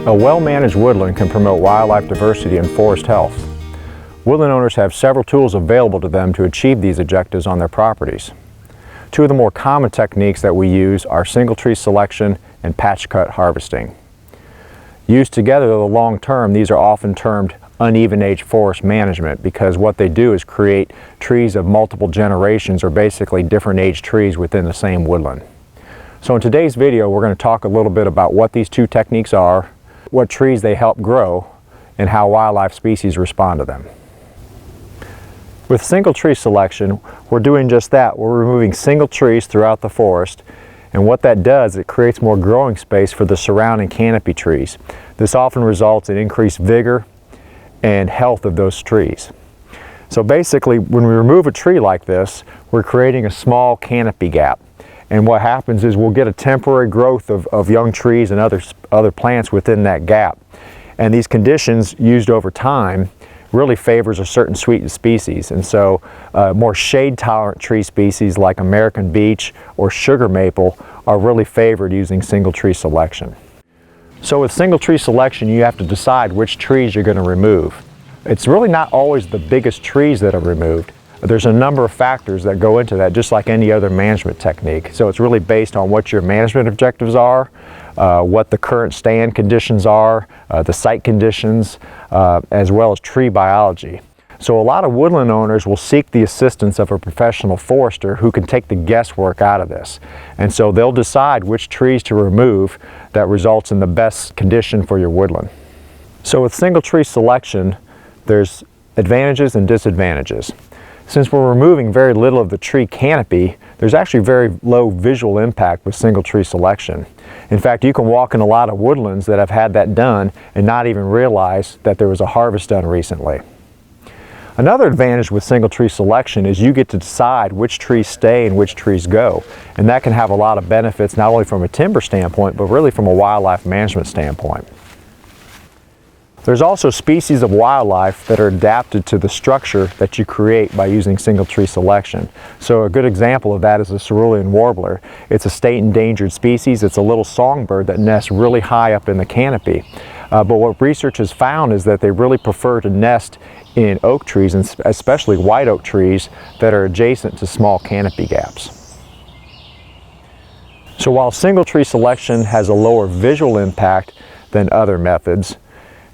A well-managed woodland can promote wildlife diversity and forest health. Woodland owners have several tools available to them to achieve these objectives on their properties. Two of the more common techniques that we use are single tree selection and patch cut harvesting. Used together in the long term, these are often termed uneven age forest management because what they do is create trees of multiple generations, or basically different age trees within the same woodland. So in today's video, we're going to talk a little bit about what these two techniques are, what trees they help grow, and how wildlife species respond to them. With single tree selection, we're doing just that. We're removing single trees throughout the forest, and what that does, it creates more growing space for the surrounding canopy trees. This often results in increased vigor and health of those trees. So basically, when we remove a tree like this, we're creating a small canopy gap. And what happens is we'll get a temporary growth of young trees and other plants within that gap. And these conditions used over time really favors a certain species. And so more shade tolerant tree species like American beech or sugar maple are really favored using single tree selection. So with single tree selection, you have to decide which trees you're going to remove. It's really not always the biggest trees that are removed. There's a number of factors that go into that, just like any other management technique. So it's really based on what your management objectives are, what the current stand conditions are, the site conditions, as well as tree biology. So a lot of woodland owners will seek the assistance of a professional forester who can take the guesswork out of this. And so they'll decide which trees to remove that results in the best condition for your woodland. So with single tree selection, there's advantages and disadvantages. Since we're removing very little of the tree canopy, there's actually very low visual impact with single tree selection. In fact, you can walk in a lot of woodlands that have had that done and not even realize that there was a harvest done recently. Another advantage with single tree selection is you get to decide which trees stay and which trees go. And that can have a lot of benefits, not only from a timber standpoint, but really from a wildlife management standpoint. There's also species of wildlife that are adapted to the structure that you create by using single tree selection. So a good example of that is the cerulean warbler. It's a state endangered species. It's a little songbird that nests really high up in the canopy. But what research has found is that they really prefer to nest in oak trees, and especially white oak trees that are adjacent to small canopy gaps. So while single tree selection has a lower visual impact than other methods,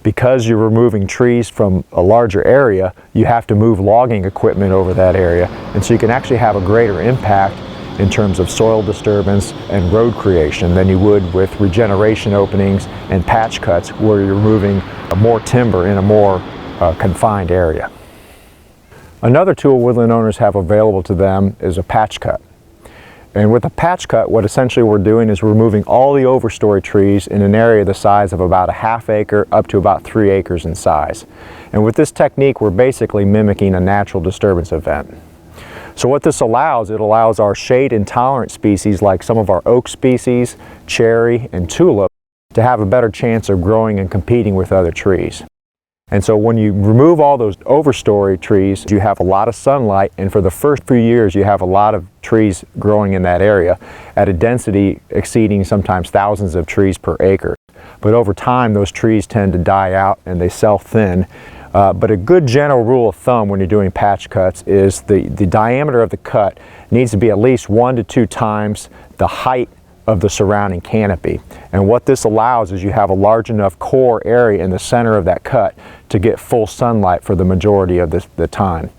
because you're removing trees from a larger area, you have to move logging equipment over that area. And so you can actually have a greater impact in terms of soil disturbance and road creation than you would with regeneration openings and patch cuts, where you're removing more timber in a more confined area. Another tool woodland owners have available to them is a patch cut. And with a patch cut, what essentially we're doing is removing all the overstory trees in an area the size of about a half acre up to about 3 acres in size. And with this technique, we're basically mimicking a natural disturbance event. So what this allows, it allows our shade intolerant species like some of our oak species, cherry, and tulip to have a better chance of growing and competing with other trees. And so when you remove all those overstory trees, you have a lot of sunlight, and for the first few years you have a lot of trees growing in that area at a density exceeding sometimes thousands of trees per acre. But over time those trees tend to die out and they self-thin. But a good general rule of thumb when you're doing patch cuts is the diameter of the cut needs to be at least 1 to 2 times the height of the surrounding canopy. And what this allows is you have a large enough core area in the center of that cut to get full sunlight for the majority of the time.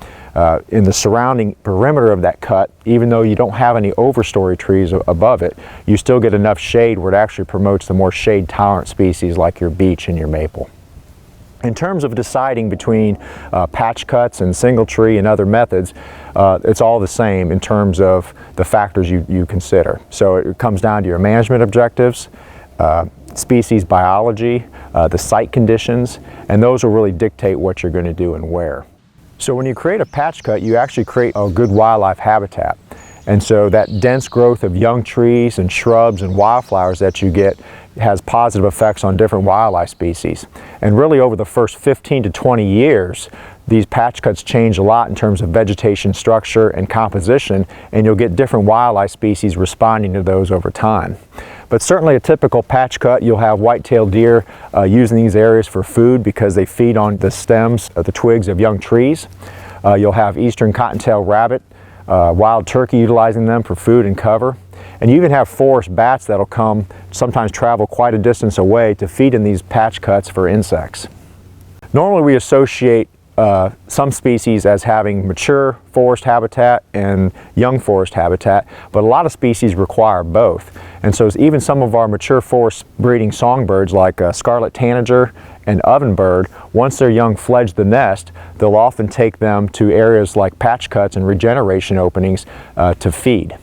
In the surrounding perimeter of that cut, even though you don't have any overstory trees above it, you still get enough shade where it actually promotes the more shade tolerant species like your beech and your maple. In terms of deciding between patch cuts and single tree and other methods, it's all the same in terms of the factors you consider. So it comes down to your management objectives, species biology, the site conditions, and those will really dictate what you're going to do and where. So when you create a patch cut, you actually create a good wildlife habitat. And so that dense growth of young trees and shrubs and wildflowers that you get has positive effects on different wildlife species. And really over the first 15 to 20 years, these patch cuts change a lot in terms of vegetation structure and composition, and you'll get different wildlife species responding to those over time. But certainly a typical patch cut, you'll have white-tailed deer using these areas for food because they feed on the stems of the twigs of young trees. You'll have eastern cottontail rabbit, wild turkey utilizing them for food and cover. And you even have forest bats that'll come, sometimes travel quite a distance away to feed in these patch cuts for insects. Normally we associate some species as having mature forest habitat and young forest habitat, but a lot of species require both. And so even some of our mature forest breeding songbirds like scarlet tanager and ovenbird, once their young fledge the nest, they'll often take them to areas like patch cuts and regeneration openings to feed.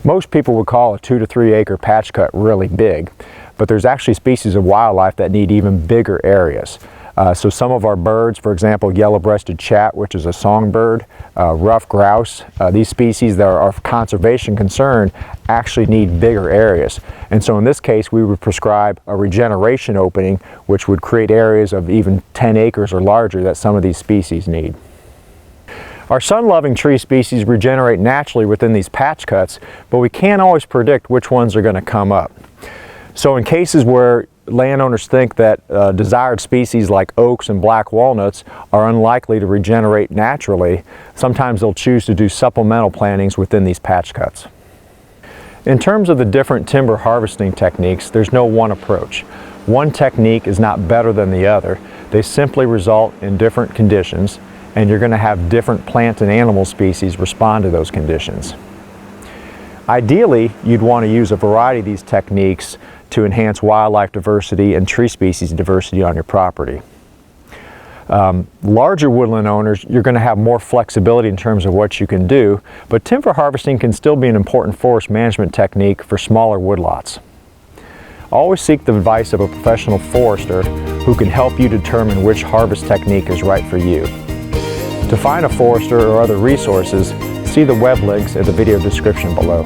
Most people would call a 2 to 3 acre patch cut really big, but there's actually species of wildlife that need even bigger areas. So some of our birds, for example, yellow-breasted chat, which is a songbird, ruffed grouse, these species that are of conservation concern actually need bigger areas. And so in this case, we would prescribe a regeneration opening, which would create areas of even 10 acres or larger that some of these species need. Our sun-loving tree species regenerate naturally within these patch cuts, but we can't always predict which ones are going to come up. So in cases where landowners think that desired species like oaks and black walnuts are unlikely to regenerate naturally, sometimes they'll choose to do supplemental plantings within these patch cuts. In terms of the different timber harvesting techniques, there's no one approach. One technique is not better than the other. They simply result in different conditions, and you're going to have different plant and animal species respond to those conditions. Ideally, you'd want to use a variety of these techniques to enhance wildlife diversity and tree species diversity on your property. Larger woodland owners, you're going to have more flexibility in terms of what you can do, but timber harvesting can still be an important forest management technique for smaller woodlots. Always seek the advice of a professional forester who can help you determine which harvest technique is right for you. To find a forester or other resources, see the web links in the video description below.